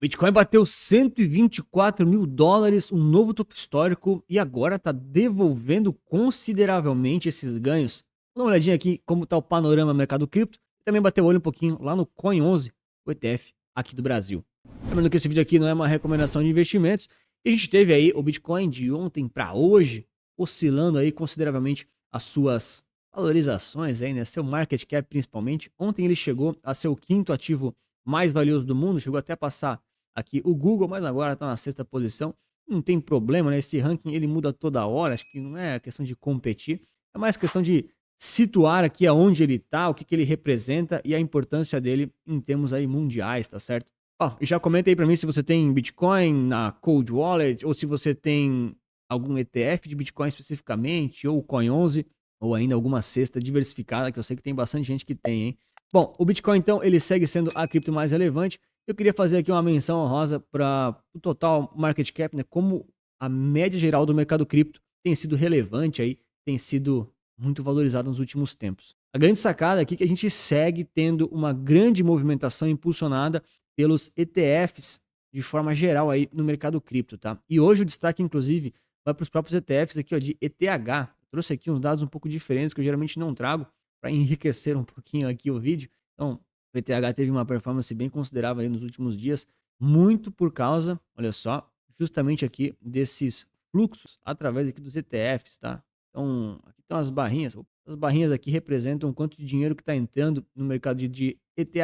Bitcoin bateu 124 mil dólares, um novo topo histórico, e agora está devolvendo consideravelmente esses ganhos. Dá uma olhadinha aqui como está o panorama do mercado cripto. E também bateu o olho um pouquinho lá no Coin11, o ETF aqui do Brasil. Lembrando que esse vídeo aqui não é uma recomendação de investimentos. E a gente teve aí o Bitcoin de ontem para hoje, oscilando aí consideravelmente as suas valorizações, aí, né? Seu market cap principalmente. Ontem ele chegou a ser o quinto ativo mais valioso do mundo, chegou até a passar aqui o Google, mas agora está na sexta posição. Não tem problema, né? Esse ranking ele muda toda hora. Acho que não é questão de competir, é mais questão de situar aqui aonde ele está, o que, que ele representa e a importância dele em termos aí mundiais, tá certo? Ó, e já comenta aí para mim se você tem Bitcoin na Cold Wallet ou se você tem algum ETF de Bitcoin especificamente, ou Coin11, ou ainda alguma cesta diversificada, que eu sei que tem bastante gente que tem, hein? Bom, o Bitcoin então ele segue sendo a cripto mais relevante. Eu queria fazer aqui uma menção honrosa para o total market cap, né? Como a média geral do mercado cripto tem sido relevante aí, tem sido muito valorizado nos últimos tempos. A grande sacada aqui é que a gente segue tendo uma grande movimentação impulsionada pelos ETFs de forma geral aí no mercado cripto, tá? E hoje o destaque, inclusive, vai para os próprios ETFs aqui, ó, de ETH. Eu trouxe aqui uns dados um pouco diferentes que eu geralmente não trago para enriquecer um pouquinho aqui o vídeo. Então, o ETH teve uma performance bem considerável aí nos últimos dias, muito por causa, olha só, justamente aqui desses fluxos através aqui dos ETFs, tá? Então, aqui estão as barrinhas. As barrinhas aqui representam quanto de dinheiro que está entrando no mercado de ETH.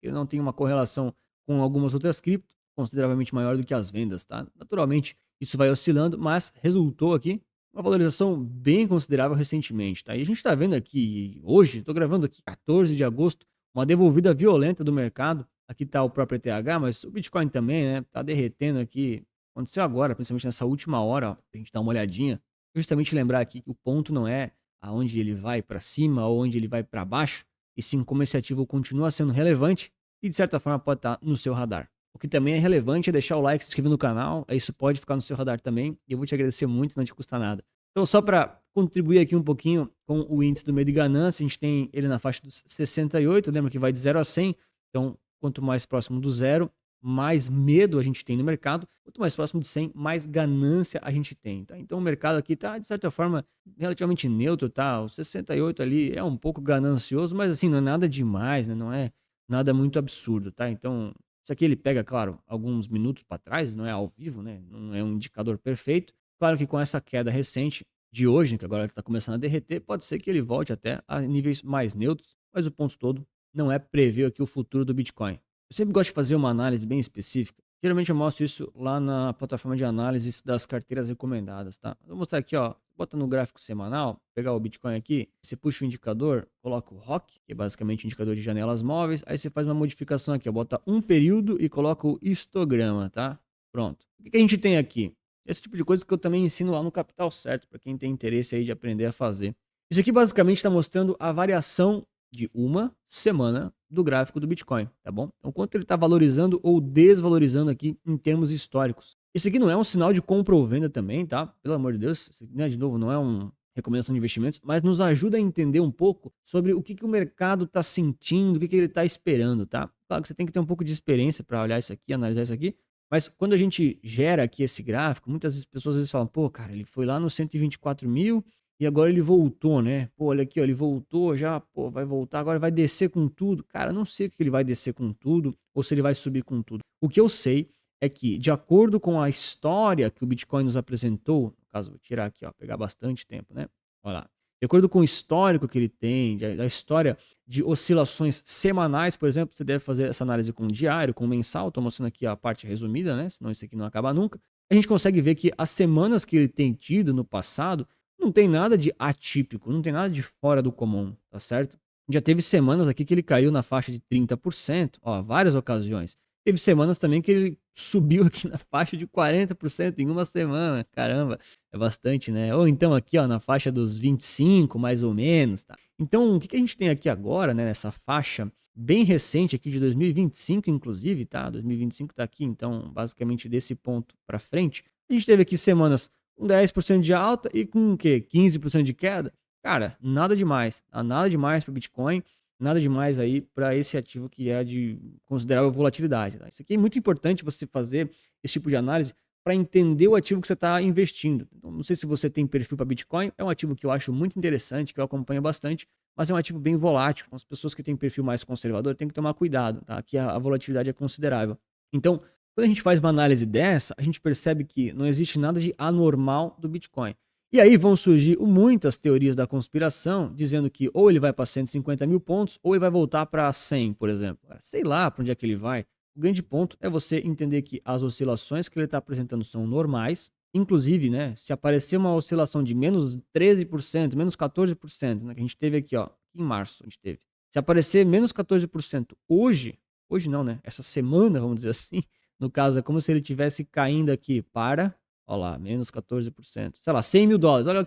Ele não tem uma correlação com algumas outras criptos, consideravelmente maior do que as vendas, tá? Naturalmente, isso vai oscilando, mas resultou aqui uma valorização bem considerável recentemente, tá? E a gente está vendo aqui hoje, estou gravando aqui 14 de agosto, uma devolvida violenta do mercado. Aqui está o próprio ETH, mas o Bitcoin também, né? Tá derretendo aqui. Aconteceu agora, principalmente nessa última hora, ó, pra gente dar uma olhadinha. Justamente lembrar aqui que o ponto não é aonde ele vai para cima ou onde ele vai para baixo, e sim como esse ativo continua sendo relevante e de certa forma pode estar no seu radar. O que também é relevante é deixar o like, se inscrever no canal, isso pode ficar no seu radar também, e eu vou te agradecer muito, não te custa nada. Então, só para contribuir aqui um pouquinho com o índice do medo e ganância, a gente tem ele na faixa dos 68, lembra que vai de 0 a 100, então quanto mais próximo do zero, mais medo a gente tem no mercado, quanto mais próximo de 100, mais ganância a gente tem, tá? Então o mercado aqui tá, de certa forma, relativamente neutro, tá? O 68 ali é um pouco ganancioso, mas assim, não é nada demais, né? Não é nada muito absurdo, tá? Então, isso aqui ele pega, claro, alguns minutos para trás, não é ao vivo, né? Não é um indicador perfeito. Claro que com essa queda recente de hoje, que agora ele está começando a derreter, pode ser que ele volte até a níveis mais neutros, mas o ponto todo não é prever aqui o futuro do Bitcoin. Eu sempre gosto de fazer uma análise bem específica. Geralmente eu mostro isso lá na plataforma de análise das carteiras recomendadas, tá? Vou mostrar aqui, ó. Bota no gráfico semanal, pegar o Bitcoin aqui, você puxa o indicador, coloca o ROC, que é basicamente o indicador de janelas móveis, aí você faz uma modificação aqui, ó, bota um período e coloca o histograma, tá? Pronto. O que a gente tem aqui? Esse tipo de coisa que eu também ensino lá no Capital Certo, para quem tem interesse aí de aprender a fazer. Isso aqui basicamente está mostrando a variação de uma semana do gráfico do Bitcoin, tá bom? Então, quanto ele está valorizando ou desvalorizando aqui em termos históricos. Isso aqui não é um sinal de compra ou venda também, tá? Pelo amor de Deus, isso aqui, né, de novo, não é uma recomendação de investimentos, mas nos ajuda a entender um pouco sobre o que o mercado está sentindo, o que ele está esperando, tá? Claro que você tem que ter um pouco de experiência para olhar isso aqui, analisar isso aqui, mas quando a gente gera aqui esse gráfico, muitas pessoas às vezes falam, pô, cara, ele foi lá no 124 mil, e agora ele voltou, né? Pô, olha aqui, ó, ele voltou já, pô, vai voltar, agora vai descer com tudo. Cara, não sei o que ele vai descer com tudo ou se ele vai subir com tudo. O que eu sei é que, de acordo com a história que o Bitcoin nos apresentou, no caso, vou tirar aqui, ó, pegar bastante tempo, né? Olha lá. De acordo com o histórico que ele tem, da história de oscilações semanais, por exemplo, você deve fazer essa análise com diário, com mensal. Estou mostrando aqui a parte resumida, né? Senão isso aqui não acaba nunca. A gente consegue ver que as semanas que ele tem tido no passado não tem nada de atípico, não tem nada de fora do comum, tá certo? Já teve semanas aqui que ele caiu na faixa de 30%, ó, várias ocasiões. Teve semanas também que ele subiu aqui na faixa de 40% em uma semana. Caramba, é bastante, né? Ou então aqui, ó, na faixa dos 25, mais ou menos, tá? Então, o que a gente tem aqui agora, né, nessa faixa bem recente aqui de 2025, inclusive, tá? 2025 tá aqui, então, basicamente desse ponto para frente, a gente teve aqui semanas com 10% de alta e com o quê? 15% de queda? Cara, nada demais. Tá? Nada demais para o Bitcoin. nada demais aí para esse ativo que é de considerável volatilidade, tá? Isso aqui é muito importante você fazer esse tipo de análise para entender o ativo que você está investindo. Então, não sei se você tem perfil para Bitcoin, é um ativo que eu acho muito interessante, que eu acompanho bastante, mas é um ativo bem volátil. As pessoas que têm perfil mais conservador têm que tomar cuidado, tá? Aqui a volatilidade é considerável. Então, quando a gente faz uma análise dessa, a gente percebe que não existe nada de anormal do Bitcoin. E aí vão surgir muitas teorias da conspiração dizendo que ou ele vai para 150 mil pontos ou ele vai voltar para 100, por exemplo. Sei lá para onde é que ele vai. O grande ponto é você entender que as oscilações que ele está apresentando são normais. Inclusive, né, se aparecer uma oscilação de menos 13%, menos 14%, né, que a gente teve aqui, ó, em março a gente teve. Se aparecer menos 14% hoje não, né, essa semana, vamos dizer assim, no caso é como se ele tivesse caindo aqui para, ó lá, menos 14%, sei lá, 100 mil dólares, olha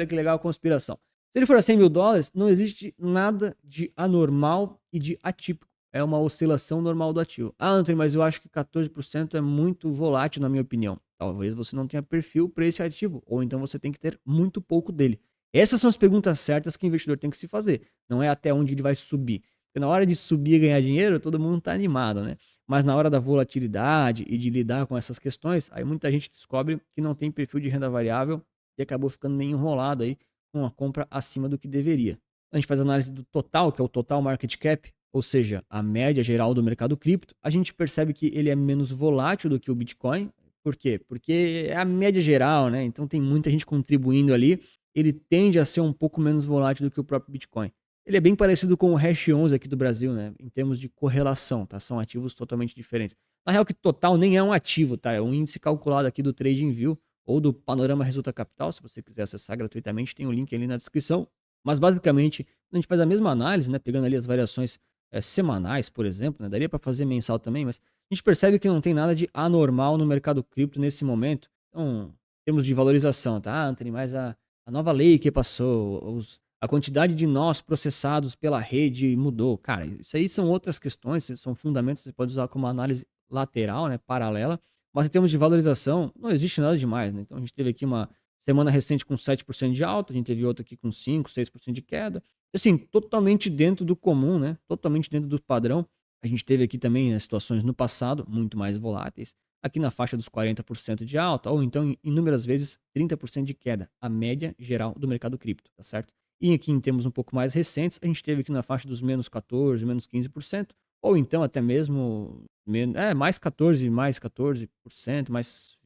que legal a conspiração. Se ele for a 100 mil dólares, não existe nada de anormal e de atípico. É uma oscilação normal do ativo. Ah, Anthony, mas eu acho que 14% é muito volátil, na minha opinião. Talvez você não tenha perfil para esse ativo, ou então você tem que ter muito pouco dele. Essas são as perguntas certas que o investidor tem que se fazer. Não é até onde ele vai subir. Porque na hora de subir e ganhar dinheiro, todo mundo está animado, né? Mas na hora da volatilidade e de lidar com essas questões, aí muita gente descobre que não tem perfil de renda variável e acabou ficando meio enrolado aí com a compra acima do que deveria. A gente faz análise do total, que é o total market cap, ou seja, a média geral do mercado cripto. A gente percebe que ele é menos volátil do que o Bitcoin. Por quê? Porque é a média geral, né? Então tem muita gente contribuindo ali. Ele tende a ser um pouco menos volátil do que o próprio Bitcoin. Ele é bem parecido com o Hash 11 aqui do Brasil, né? Em termos de correlação, tá? São ativos totalmente diferentes. Na real, que total nem é um ativo, tá? É um índice calculado aqui do TradingView ou do Panorama Resulta Capital. Se você quiser acessar gratuitamente, tem o link ali na descrição. Mas basicamente, a gente faz a mesma análise, né? Pegando ali as variações semanais, por exemplo, né? Daria para fazer mensal também, mas a gente percebe que não tem nada de anormal no mercado cripto nesse momento. Então, em termos de valorização, tá? Anthony, mas a nova lei que passou, a quantidade de nós processados pela rede mudou. Cara, isso aí são outras questões, são fundamentos que você pode usar como análise lateral, né, paralela, mas em termos de valorização, não existe nada demais, né? Então a gente teve aqui uma semana recente com 7% de alta, a gente teve outra aqui com 5, 6% de queda. Assim, totalmente dentro do comum, né? Totalmente dentro do padrão. A gente teve aqui também, né, situações no passado muito mais voláteis, aqui na faixa dos 40% de alta, ou então, inúmeras vezes, 30% de queda, a média geral do mercado cripto, tá certo? E aqui em termos um pouco mais recentes, a gente teve aqui na faixa dos menos 14, menos 15%, ou então até mesmo mais 14, mais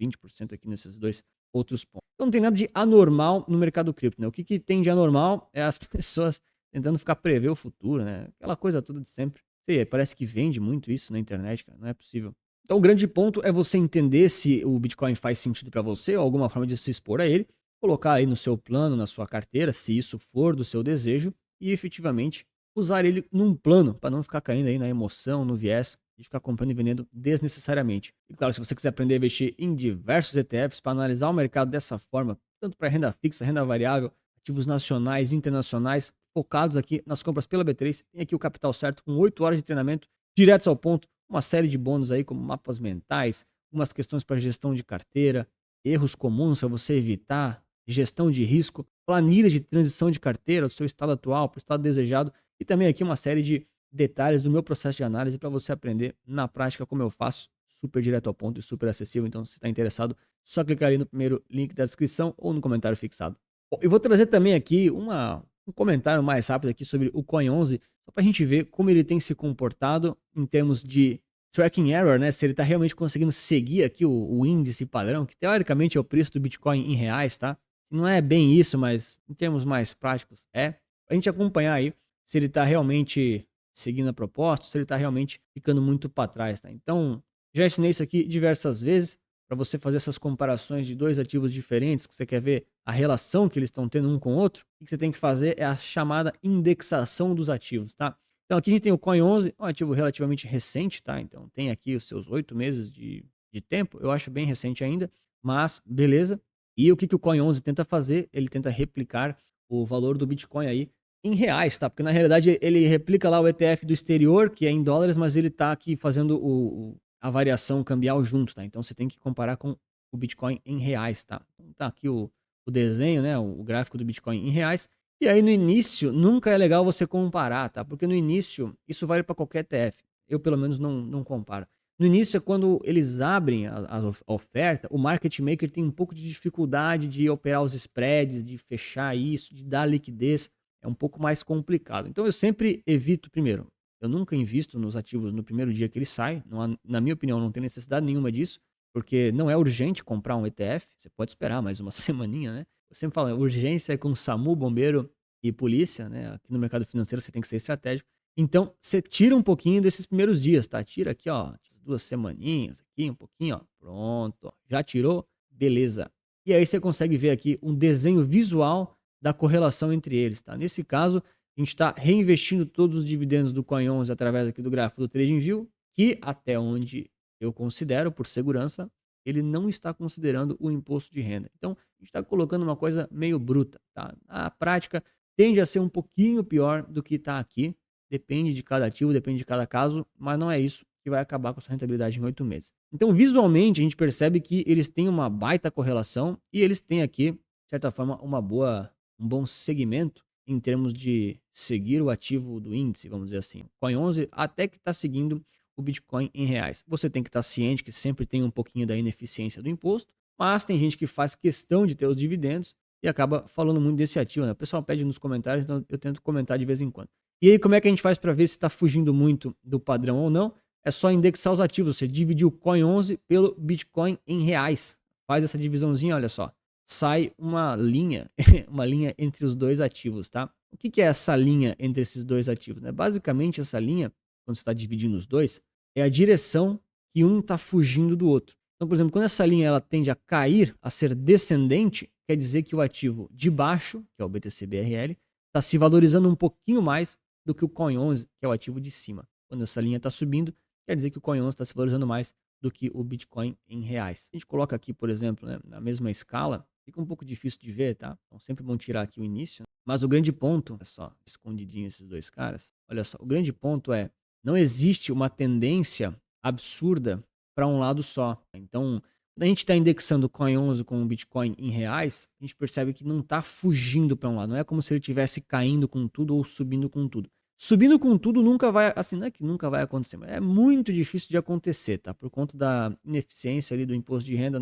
20% aqui nesses dois outros pontos. Então não tem nada de anormal no mercado cripto, né? O que tem de anormal é as pessoas tentando ficar prever o futuro, né? Aquela coisa toda de sempre. Sei, parece que vende muito isso na internet, cara, não é possível. Então o grande ponto é você entender se o Bitcoin faz sentido para você, ou alguma forma de se expor a ele, colocar aí no seu plano, na sua carteira, se isso for do seu desejo, e efetivamente usar ele num plano, para não ficar caindo aí na emoção, no viés, de ficar comprando e vendendo desnecessariamente. E claro, se você quiser aprender a investir em diversos ETFs para analisar o mercado dessa forma, tanto para renda fixa, renda variável, ativos nacionais, internacionais, focados aqui nas compras pela B3, tem aqui o Capital Certo com 8 horas de treinamento, diretos ao ponto, uma série de bônus aí como mapas mentais, umas questões para gestão de carteira, erros comuns para você evitar, gestão de risco, planilha de transição de carteira do seu estado atual para o estado desejado e também aqui uma série de detalhes do meu processo de análise para você aprender na prática como eu faço, super direto ao ponto e super acessível. Então, se está interessado, só clicar ali no primeiro link da descrição ou no comentário fixado. Bom, eu vou trazer também aqui um comentário mais rápido aqui sobre o Coin 11, só para a gente ver como ele tem se comportado em termos de tracking error, né? Se ele está realmente conseguindo seguir aqui o índice padrão, que teoricamente é o preço do Bitcoin em reais, tá? Não é bem isso, mas em termos mais práticos é. A gente acompanhar aí se ele está realmente seguindo a proposta, se ele está realmente ficando muito para trás, tá? Então, já ensinei isso aqui diversas vezes para você fazer essas comparações de dois ativos diferentes, que você quer ver a relação que eles estão tendo um com o outro. O que você tem que fazer é a chamada indexação dos ativos, tá? Então aqui a gente tem o Coin 11, um ativo relativamente recente, tá? Então tem aqui os seus 8 meses de tempo, eu acho bem recente ainda, mas beleza. E o que o Coin 11 tenta fazer? Ele tenta replicar o valor do Bitcoin aí em reais, tá? Porque na realidade ele replica lá o ETF do exterior, que é em dólares, mas ele tá aqui fazendo a variação cambial junto, tá? Então você tem que comparar com o Bitcoin em reais, tá? Então tá aqui o desenho, né? O gráfico do Bitcoin em reais. E aí no início nunca é legal você comparar, tá? Porque no início isso vale para qualquer ETF. Eu pelo menos não comparo. No início é quando eles abrem a oferta, o market maker tem um pouco de dificuldade de operar os spreads, de fechar isso, de dar liquidez. É um pouco mais complicado. Então eu sempre evito, primeiro, eu nunca invisto nos ativos no primeiro dia que ele sai. Na minha opinião, não tem necessidade nenhuma disso, porque não é urgente comprar um ETF. Você pode esperar mais uma semaninha, né? Eu sempre falo, urgência é com SAMU, bombeiro e polícia, né? Aqui no mercado financeiro você tem que ser estratégico. Então, você tira um pouquinho desses primeiros dias, tá? Tira aqui, ó, 2 semaninhas aqui, um pouquinho, ó. Pronto, ó. Já tirou? Beleza. E aí você consegue ver aqui um desenho visual da correlação entre eles, tá? Nesse caso, a gente está reinvestindo todos os dividendos do Coin11 através aqui do gráfico do TradingView, que até onde eu considero, por segurança, ele não está considerando o imposto de renda. Então, a gente está colocando uma coisa meio bruta, tá? Na prática, tende a ser um pouquinho pior do que está aqui. Depende de cada ativo, depende de cada caso, mas não é isso que vai acabar com a sua rentabilidade em 8 meses. Então, visualmente, a gente percebe que eles têm uma baita correlação e eles têm aqui, de certa forma, um bom segmento em termos de seguir o ativo do índice, vamos dizer assim. O Coin11 até que está seguindo o Bitcoin em reais. Você tem que estar ciente que sempre tem um pouquinho da ineficiência do imposto, mas tem gente que faz questão de ter os dividendos e acaba falando muito desse ativo, né? O pessoal pede nos comentários, então eu tento comentar de vez em quando. E aí, como é que a gente faz para ver se está fugindo muito do padrão ou não? É só indexar os ativos, você dividir o Coin11 pelo Bitcoin em reais. Faz essa divisãozinha, olha só. Sai uma linha, uma linha entre os dois ativos, tá? O que é essa linha entre esses dois ativos? Né? Basicamente, essa linha, quando você está dividindo os dois, é a direção que um está fugindo do outro. Então, por exemplo, quando essa linha ela tende a cair, a ser descendente, quer dizer que o ativo de baixo, que é o BTC-BRL, está se valorizando um pouquinho mais do que o Coin11, que é o ativo de cima. Quando essa linha está subindo, quer dizer que o Coin11 está se valorizando mais do que o Bitcoin em reais. A gente coloca aqui, por exemplo, né, na mesma escala, fica um pouco difícil de ver, tá? Então sempre vamos tirar aqui o início. Mas o grande ponto, olha só, escondidinho esses dois caras, olha só, o grande ponto é, não existe uma tendência absurda para um lado só. Então, quando a gente está indexando o Coin11 com o Bitcoin em reais, a gente percebe que não está fugindo para um lado. Não é como se ele estivesse caindo com tudo ou subindo com tudo. Subindo com tudo nunca vai, assim, não é que nunca vai acontecer, mas é muito difícil de acontecer, tá? Por conta da ineficiência ali do imposto de renda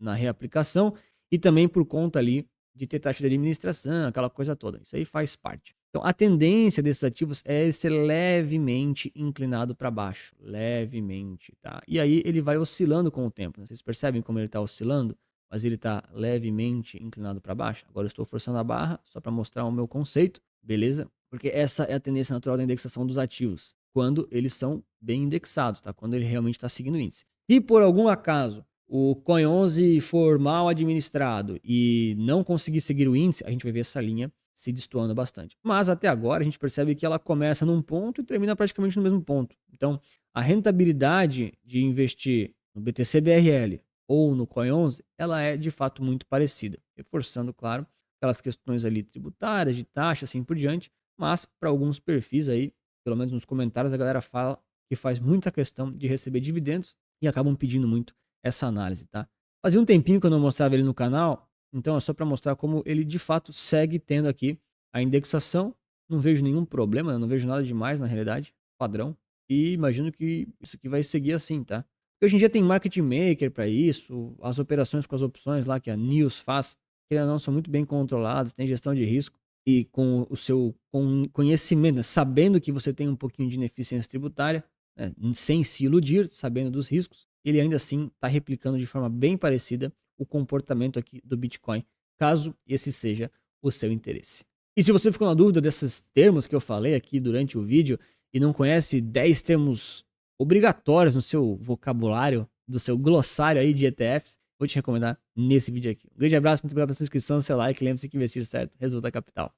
na reaplicação e também por conta ali de ter taxa de administração, aquela coisa toda. Isso aí faz parte. Então, a tendência desses ativos é ser levemente inclinado para baixo, levemente, tá? E aí ele vai oscilando com o tempo, né? Vocês percebem como ele está oscilando? Mas ele está levemente inclinado para baixo. Agora eu estou forçando a barra só para mostrar o meu conceito, beleza? Porque essa é a tendência natural da indexação dos ativos, quando eles são bem indexados, tá? Quando ele realmente está seguindo o índice. Se por algum acaso o Coin11 for mal administrado e não conseguir seguir o índice, a gente vai ver essa linha se destoando bastante. Mas até agora a gente percebe que ela começa num ponto e termina praticamente no mesmo ponto. Então, a rentabilidade de investir no BTC-BRL ou no Coin11, ela é de fato muito parecida, reforçando, claro, aquelas questões ali tributárias, de taxa, assim por diante, mas para alguns perfis aí, pelo menos nos comentários, a galera fala que faz muita questão de receber dividendos e acabam pedindo muito essa análise, tá? Fazia um tempinho que eu não mostrava ele no canal, então é só para mostrar como ele de fato segue tendo aqui a indexação. Não vejo nenhum problema, não vejo nada demais na realidade, padrão. E imagino que isso aqui vai seguir assim, tá? Porque hoje em dia tem market maker para isso, as operações com as opções lá que a News faz, que não são muito bem controladas, tem gestão de risco e com o seu conhecimento, né, sabendo que você tem um pouquinho de ineficiência tributária, né, sem se iludir, sabendo dos riscos, ele ainda assim está replicando de forma bem parecida o comportamento aqui do Bitcoin, caso esse seja o seu interesse. E se você ficou na dúvida desses termos que eu falei aqui durante o vídeo e não conhece 10 termos obrigatórios no seu vocabulário, do seu glossário aí de ETFs, vou te recomendar nesse vídeo aqui. Um grande abraço, muito obrigado pela sua inscrição, seu like, lembre-se que investir certo resulta capital.